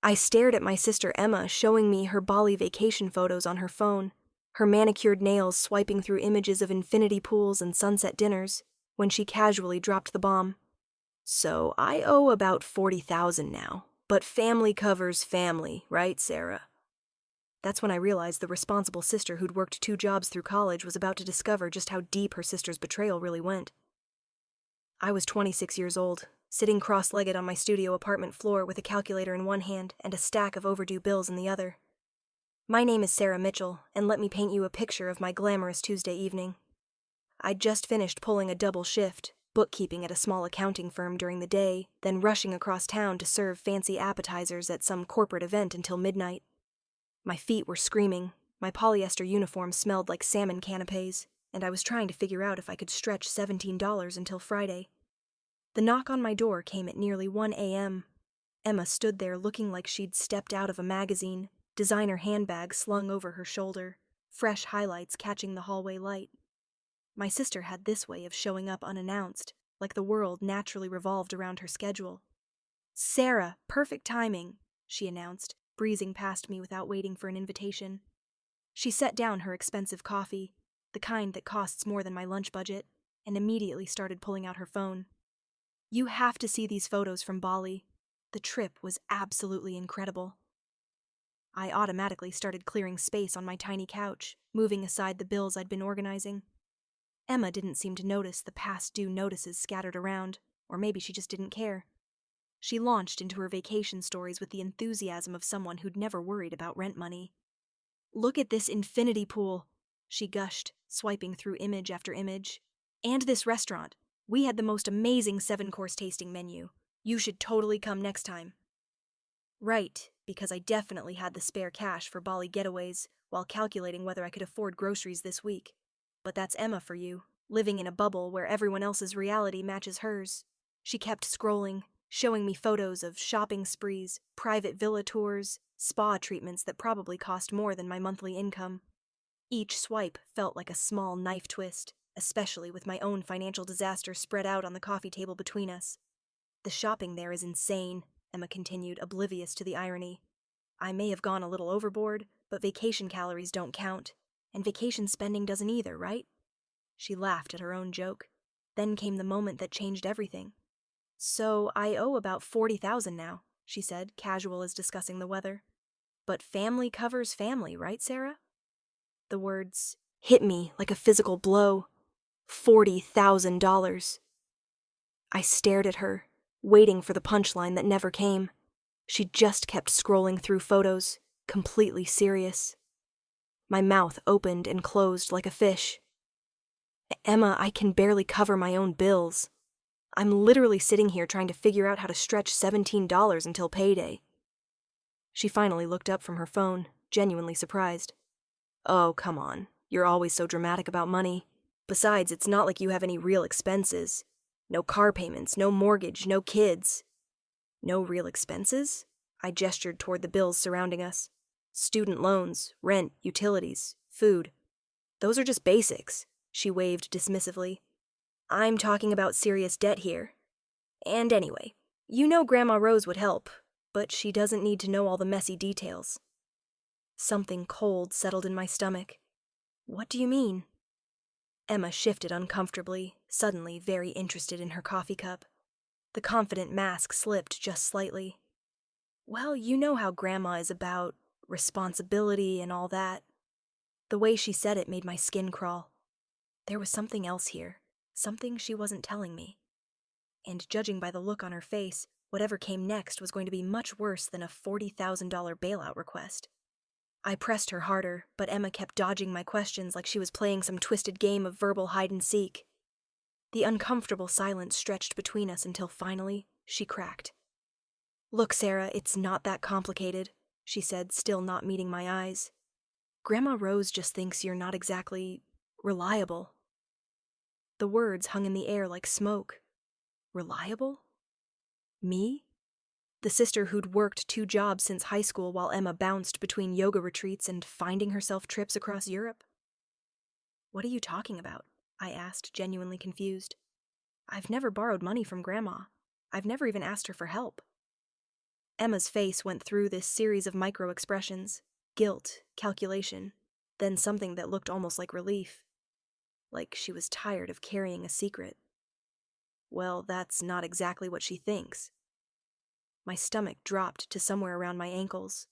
I stared at my sister Emma showing me her Bali vacation photos on her phone, her manicured nails swiping through images of infinity pools and sunset dinners, when she casually dropped the bomb. So I owe about 40,000 now, but family covers family, right, Sarah? That's when I realized the responsible sister who'd worked 2 jobs through college was about to discover just how deep her sister's betrayal really went. I was 26 years old, sitting cross-legged on my studio apartment floor with a calculator in one hand and a stack of overdue bills in the other. My name is Sarah Mitchell, and let me paint you a picture of my glamorous Tuesday evening. I'd just finished pulling a double shift, bookkeeping at a small accounting firm during the day, then rushing across town to serve fancy appetizers at some corporate event until midnight. My feet were screaming, my polyester uniform smelled like salmon canapes, and I was trying to figure out if I could stretch $17 until Friday. The knock on my door came at nearly 1 a.m. Emma stood there looking like she'd stepped out of a magazine, designer handbag slung over her shoulder, fresh highlights catching the hallway light. My sister had this way of showing up unannounced, like the world naturally revolved around her schedule. "Sarah, perfect timing," she announced, breezing past me without waiting for an invitation. She set down her expensive coffee, the kind that costs more than my lunch budget, and immediately started pulling out her phone. "You have to see these photos from Bali. The trip was absolutely incredible." I automatically started clearing space on my tiny couch, moving aside the bills I'd been organizing. Emma didn't seem to notice the past due notices scattered around, or maybe she just didn't care. She launched into her vacation stories with the enthusiasm of someone who'd never worried about rent money. "Look at this infinity pool," she gushed, swiping through image after image. "And this restaurant. We had the most amazing 7-course tasting menu. You should totally come next time." Right, because I definitely had the spare cash for Bali getaways while calculating whether I could afford groceries this week. But that's Emma for you, living in a bubble where everyone else's reality matches hers. She kept scrolling, showing me photos of shopping sprees, private villa tours, spa treatments that probably cost more than my monthly income. Each swipe felt like a small knife twist, especially with my own financial disaster spread out on the coffee table between us. "The shopping there is insane," Emma continued, oblivious to the irony. "I may have gone a little overboard, but vacation calories don't count, and vacation spending doesn't either, right?" She laughed at her own joke. Then came the moment that changed everything. "So I owe about 40,000 now," she said, casual as discussing the weather. "But family covers family, right, Sarah?" The words hit me like a physical blow. $40,000. I stared at her, waiting for the punchline that never came. She just kept scrolling through photos, completely serious. My mouth opened and closed like a fish. "Emma, I can barely cover my own bills. I'm literally sitting here trying to figure out how to stretch $17 until payday." She finally looked up from her phone, genuinely surprised. "Oh, come on. You're always so dramatic about money. Besides, it's not like you have any real expenses. No car payments, no mortgage, no kids." "No real expenses?" I gestured toward the bills surrounding us. "Student loans, rent, utilities, food. Those are just basics," she waved dismissively. "I'm talking about serious debt here. And anyway, you know Grandma Rose would help, but she doesn't need to know all the messy details." Something cold settled in my stomach. "What do you mean?" Emma shifted uncomfortably, suddenly very interested in her coffee cup. The confident mask slipped just slightly. "Well, you know how Grandma is about responsibility and all that." The way she said it made my skin crawl. There was something else here, something she wasn't telling me. And judging by the look on her face, whatever came next was going to be much worse than a $40,000 bailout request. I pressed her harder, but Emma kept dodging my questions like she was playing some twisted game of verbal hide-and-seek. The uncomfortable silence stretched between us until finally, she cracked. "Look, Sarah, it's not that complicated," she said, still not meeting my eyes. "Grandma Rose just thinks you're not exactly reliable." The words hung in the air like smoke. Reliable? Me? The sister who'd worked 2 jobs since high school while Emma bounced between yoga retreats and finding herself trips across Europe? "What are you talking about?" I asked, genuinely confused. "I've never borrowed money from Grandma. I've never even asked her for help." Emma's face went through this series of micro-expressions: guilt, calculation, then something that looked almost like relief. Like she was tired of carrying a secret. Well, that's not exactly what she thinks. My stomach dropped to somewhere around my ankles.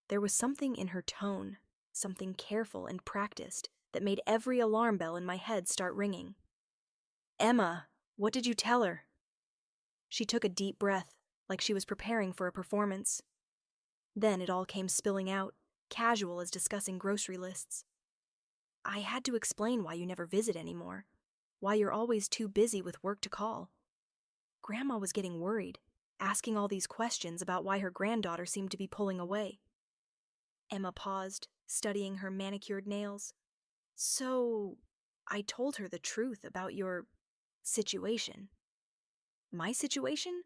There was something in her tone, something careful and practiced, that made every alarm bell in my head start ringing. "Emma, what did you tell her?" She took a deep breath, like she was preparing for a performance. Then it all came spilling out, casual as discussing grocery lists. "I had to explain why you never visit anymore, why you're always too busy with work to call. Grandma was getting worried, asking all these questions about why her granddaughter seemed to be pulling away." Emma paused, studying her manicured nails. "So, I told her the truth about your situation." "My situation?"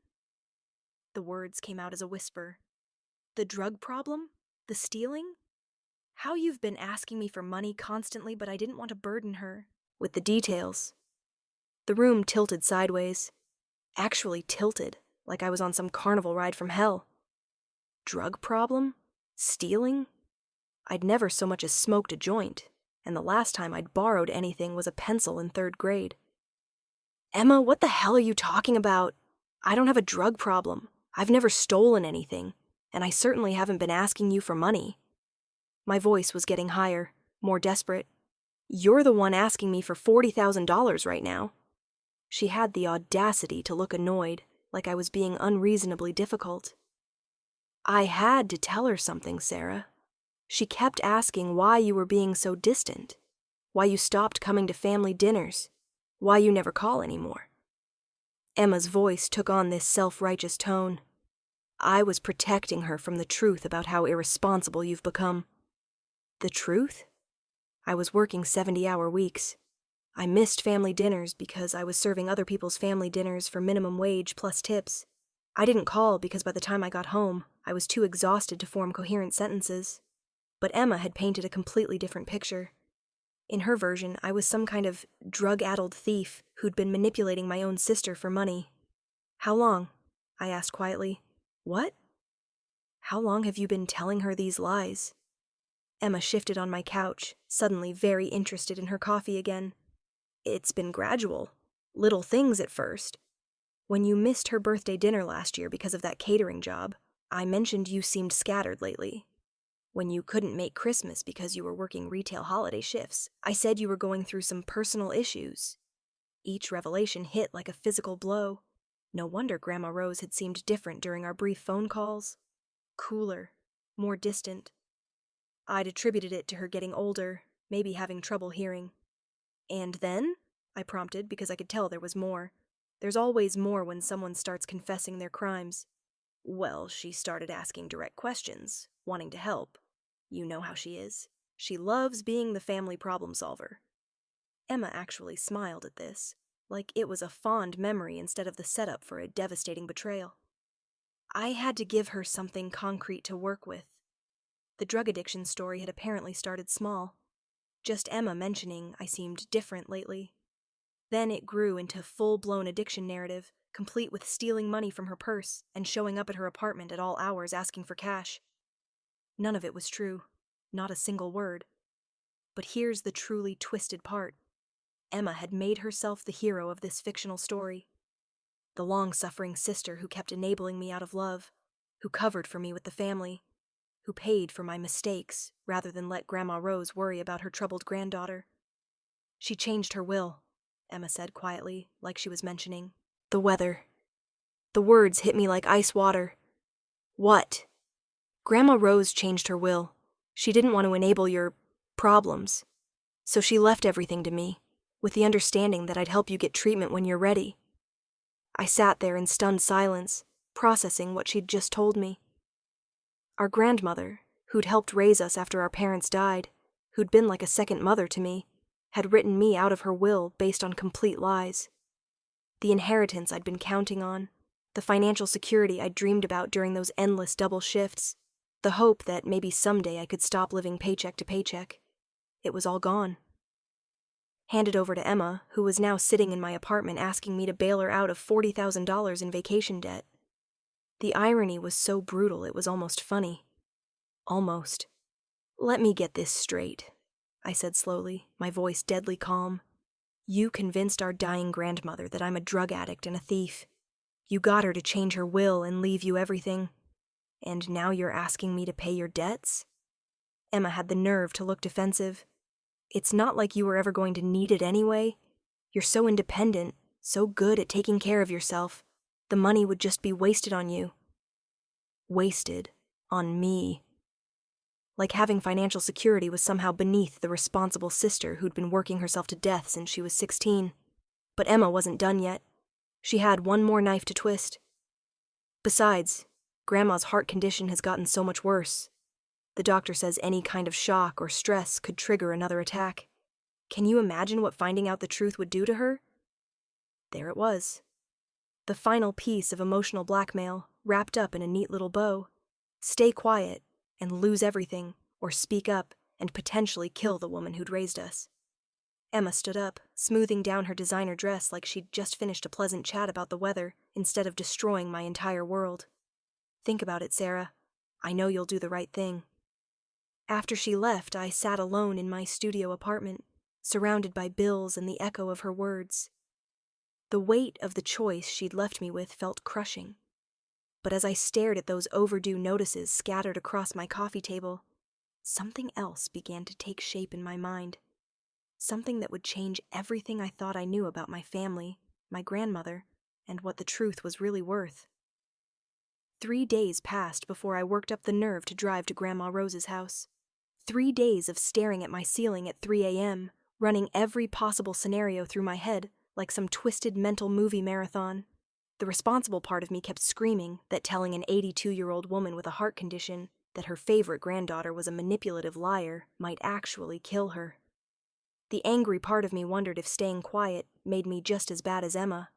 The words came out as a whisper. "The drug problem? The stealing? How you've been asking me for money constantly, but I didn't want to burden her with the details." The room tilted sideways. Actually tilted, like I was on some carnival ride from hell. Drug problem? Stealing? I'd never so much as smoked a joint, and the last time I'd borrowed anything was a pencil in 3rd grade. "Emma, what the hell are you talking about? I don't have a drug problem. I've never stolen anything, and I certainly haven't been asking you for money." My voice was getting higher, more desperate. "You're the one asking me for $40,000 right now." She had the audacity to look annoyed, like I was being unreasonably difficult. I had to tell her something, Sarah. She kept asking why you were being so distant, why you stopped coming to family dinners, why you never call anymore. Emma's voice took on this self-righteous tone. I was protecting her from the truth about how irresponsible you've become. The truth? I was working 70-hour weeks. I missed family dinners because I was serving other people's family dinners for minimum wage plus tips. I didn't call because by the time I got home, I was too exhausted to form coherent sentences. But Emma had painted a completely different picture. In her version, I was some kind of drug-addled thief who'd been manipulating my own sister for money. "How long?" I asked quietly. "What?" "How long have you been telling her these lies?" Emma shifted on my couch, suddenly very interested in her coffee again. "It's been gradual. Little things at first. When you missed her birthday dinner last year because of that catering job, I mentioned you seemed scattered lately. When you couldn't make Christmas because you were working retail holiday shifts, I said you were going through some personal issues." Each revelation hit like a physical blow. No wonder Grandma Rose had seemed different during our brief phone calls. Cooler, more distant. I'd attributed it to her getting older, maybe having trouble hearing. "And then?" I prompted, because I could tell there was more. There's always more when someone starts confessing their crimes. "Well, she started asking direct questions, wanting to help. You know how she is. She loves being the family problem solver." Emma actually smiled at this, like it was a fond memory instead of the setup for a devastating betrayal. I had to give her something concrete to work with. The drug addiction story had apparently started small. Just Emma mentioning I seemed different lately. Then it grew into full-blown addiction narrative, complete with stealing money from her purse and showing up at her apartment at all hours asking for cash. None of it was true, not a single word. But here's the truly twisted part. Emma had made herself the hero of this fictional story. The long-suffering sister who kept enabling me out of love, who covered for me with the family, who paid for my mistakes rather than let Grandma Rose worry about her troubled granddaughter. "She changed her will," Emma said quietly, like she was mentioning the weather. The words hit me like ice water. "What?" "Grandma Rose changed her will. She didn't want to enable your problems. So she left everything to me, with the understanding that I'd help you get treatment when you're ready." I sat there in stunned silence, processing what she'd just told me. Our grandmother, who'd helped raise us after our parents died, who'd been like a second mother to me, had written me out of her will based on complete lies. The inheritance I'd been counting on, the financial security I'd dreamed about during those endless double shifts, the hope that maybe someday I could stop living paycheck to paycheck. It was all gone. Handed over to Emma, who was now sitting in my apartment asking me to bail her out of $40,000 in vacation debt. The irony was so brutal it was almost funny. Almost. "Let me get this straight," I said slowly, my voice deadly calm. "You convinced our dying grandmother that I'm a drug addict and a thief. You got her to change her will and leave you everything. And now you're asking me to pay your debts?" Emma had the nerve to look defensive. "It's not like you were ever going to need it anyway. You're so independent, so good at taking care of yourself. The money would just be wasted on you." Wasted on me. Like having financial security was somehow beneath the responsible sister who'd been working herself to death since she was 16. But Emma wasn't done yet. She had one more knife to twist. "Besides, Grandma's heart condition has gotten so much worse. The doctor says any kind of shock or stress could trigger another attack. Can you imagine what finding out the truth would do to her?" There it was. The final piece of emotional blackmail, wrapped up in a neat little bow. Stay quiet and lose everything, or speak up and potentially kill the woman who'd raised us. Emma stood up, smoothing down her designer dress like she'd just finished a pleasant chat about the weather instead of destroying my entire world. "Think about it, Sarah. I know you'll do the right thing." After she left, I sat alone in my studio apartment, surrounded by bills and the echo of her words. The weight of the choice she'd left me with felt crushing. But as I stared at those overdue notices scattered across my coffee table, something else began to take shape in my mind. Something that would change everything I thought I knew about my family, my grandmother, and what the truth was really worth. 3 days passed before I worked up the nerve to drive to Grandma Rose's house. 3 days of staring at my ceiling at 3 a.m., running every possible scenario through my head like some twisted mental movie marathon. The responsible part of me kept screaming that telling an 82-year-old woman with a heart condition that her favorite granddaughter was a manipulative liar might actually kill her. The angry part of me wondered if staying quiet made me just as bad as Emma.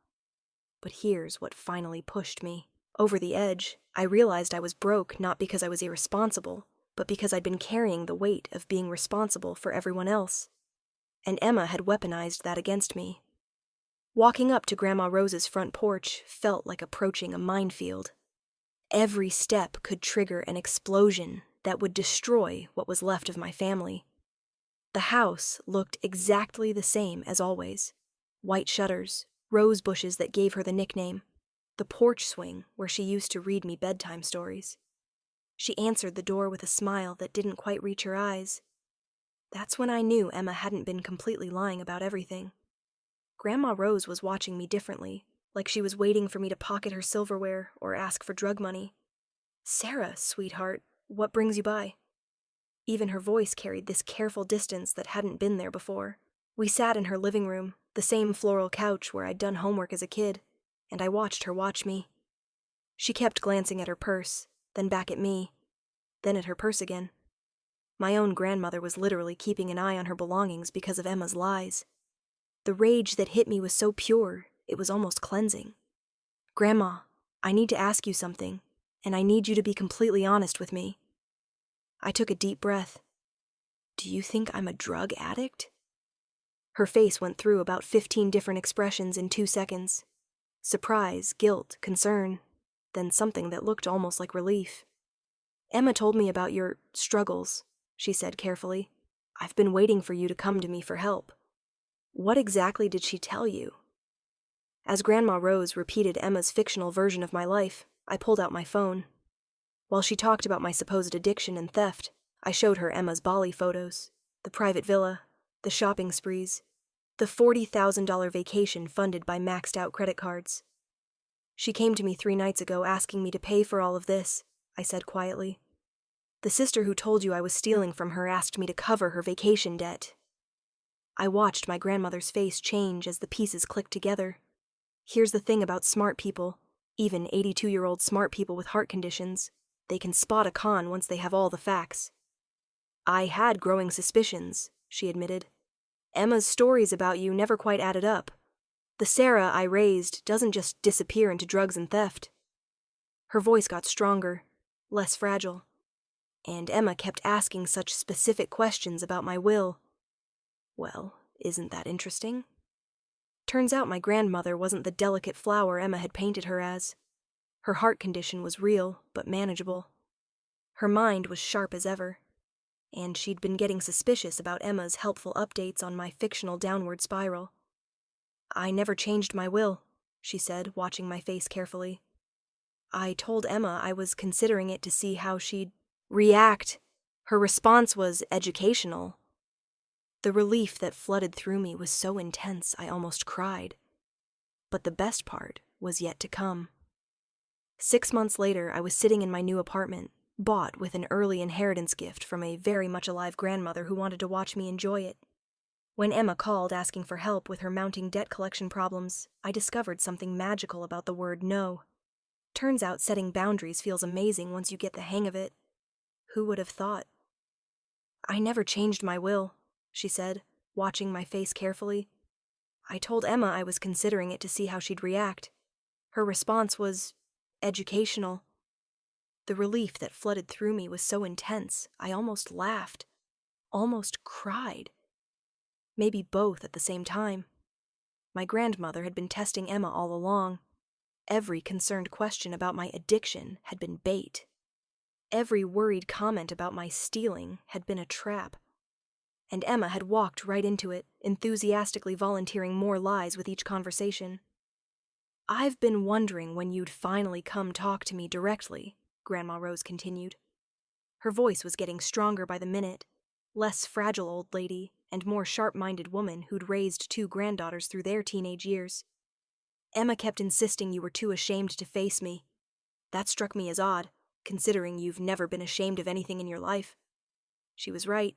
But here's what finally pushed me over the edge. I realized I was broke not because I was irresponsible, but because I'd been carrying the weight of being responsible for everyone else. And Emma had weaponized that against me. Walking up to Grandma Rose's front porch felt like approaching a minefield. Every step could trigger an explosion that would destroy what was left of my family. The house looked exactly the same as always. White shutters, rose bushes that gave her the nickname, the porch swing where she used to read me bedtime stories. She answered the door with a smile that didn't quite reach her eyes. That's when I knew Emma hadn't been completely lying about everything. Grandma Rose was watching me differently, like she was waiting for me to pocket her silverware or ask for drug money. "Sarah, sweetheart, what brings you by?" Even her voice carried this careful distance that hadn't been there before. We sat in her living room, the same floral couch where I'd done homework as a kid, and I watched her watch me. She kept glancing at her purse, then back at me, then at her purse again. My own grandmother was literally keeping an eye on her belongings because of Emma's lies. The rage that hit me was so pure, it was almost cleansing. "Grandma, I need to ask you something, and I need you to be completely honest with me." I took a deep breath. "Do you think I'm a drug addict?" Her face went through about 15 different expressions in 2 seconds. Surprise, guilt, concern, then something that looked almost like relief. "Emma told me about your struggles," she said carefully. "I've been waiting for you to come to me for help." "What exactly did she tell you?" As Grandma Rose repeated Emma's fictional version of my life, I pulled out my phone. While she talked about my supposed addiction and theft, I showed her Emma's Bali photos, the private villa, the shopping sprees, the $40,000 vacation funded by maxed-out credit cards. "She came to me 3 nights ago asking me to pay for all of this," I said quietly. "The sister who told you I was stealing from her asked me to cover her vacation debt." I watched my grandmother's face change as the pieces clicked together. Here's the thing about smart people, even 82-year-old smart people with heart conditions. They can spot a con once they have all the facts. "I had growing suspicions," she admitted. "Emma's stories about you never quite added up. The Sarah I raised doesn't just disappear into drugs and theft." Her voice got stronger, less fragile. "And Emma kept asking such specific questions about my will." Well, isn't that interesting? Turns out my grandmother wasn't the delicate flower Emma had painted her as. Her heart condition was real, but manageable. Her mind was sharp as ever, and she'd been getting suspicious about Emma's helpful updates on my fictional downward spiral. "I never changed my will," she said, watching my face carefully. "I told Emma I was considering it to see how she'd react." Her response was educational. The relief that flooded through me was so intense I almost cried. But the best part was yet to come. 6 months later, I was sitting in my new apartment, bought with an early inheritance gift from a very much alive grandmother who wanted to watch me enjoy it. When Emma called asking for help with her mounting debt collection problems, I discovered something magical about the word no. Turns out setting boundaries feels amazing once you get the hang of it. Who would have thought? "I never changed my will," she said, watching my face carefully. "I told Emma I was considering it to see how she'd react. Her response was educational." The relief that flooded through me was so intense, I almost laughed, almost cried. Maybe both at the same time. My grandmother had been testing Emma all along. Every concerned question about my addiction had been bait. Every worried comment about my stealing had been a trap. And Emma had walked right into it, enthusiastically volunteering more lies with each conversation. "I've been wondering when you'd finally come talk to me directly," Grandma Rose continued. Her voice was getting stronger by the minute. Less fragile old lady, and more sharp-minded woman who'd raised 2 granddaughters through their teenage years. "Emma kept insisting you were too ashamed to face me. That struck me as odd, considering you've never been ashamed of anything in your life." She was right.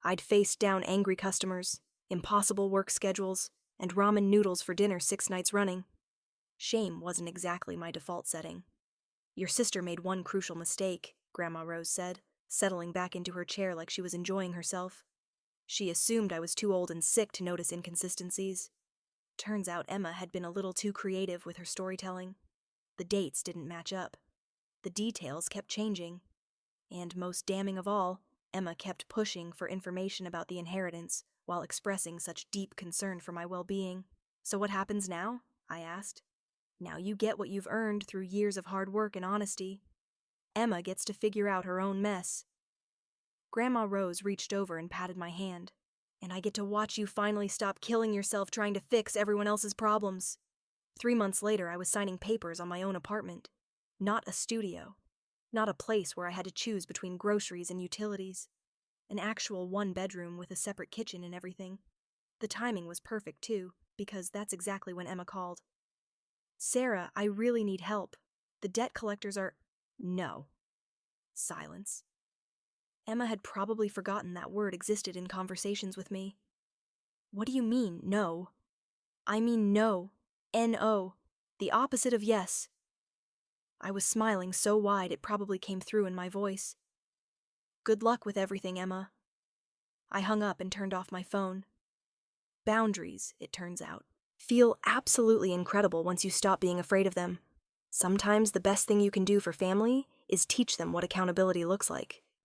I'd faced down angry customers, impossible work schedules, and ramen noodles for dinner 6 nights running. Shame wasn't exactly my default setting. "Your sister made one crucial mistake," Grandma Rose said, settling back into her chair like she was enjoying herself. "She assumed I was too old and sick to notice inconsistencies. Turns out Emma had been a little too creative with her storytelling. The dates didn't match up. The details kept changing. And most damning of all, Emma kept pushing for information about the inheritance while expressing such deep concern for my well-being. So what happens now?" I asked. "Now you get what you've earned through years of hard work and honesty. Emma gets to figure out her own mess." Grandma Rose reached over and patted my hand. "And I get to watch you finally stop killing yourself trying to fix everyone else's problems." 3 months later, I was signing papers on my own apartment. Not a studio. Not a place where I had to choose between groceries and utilities. An actual 1-bedroom with a separate kitchen and everything. The timing was perfect, too, because that's exactly when Emma called. "Sarah, I really need help. The debt collectors are—" "No." Silence. Emma had probably forgotten that word existed in conversations with me. "What do you mean, no?" "I mean no. N-O. The opposite of yes." I was smiling so wide it probably came through in my voice. "Good luck with everything, Emma." I hung up and turned off my phone. Boundaries, it turns out, feel absolutely incredible once you stop being afraid of them. Sometimes the best thing you can do for family is teach them what accountability looks like.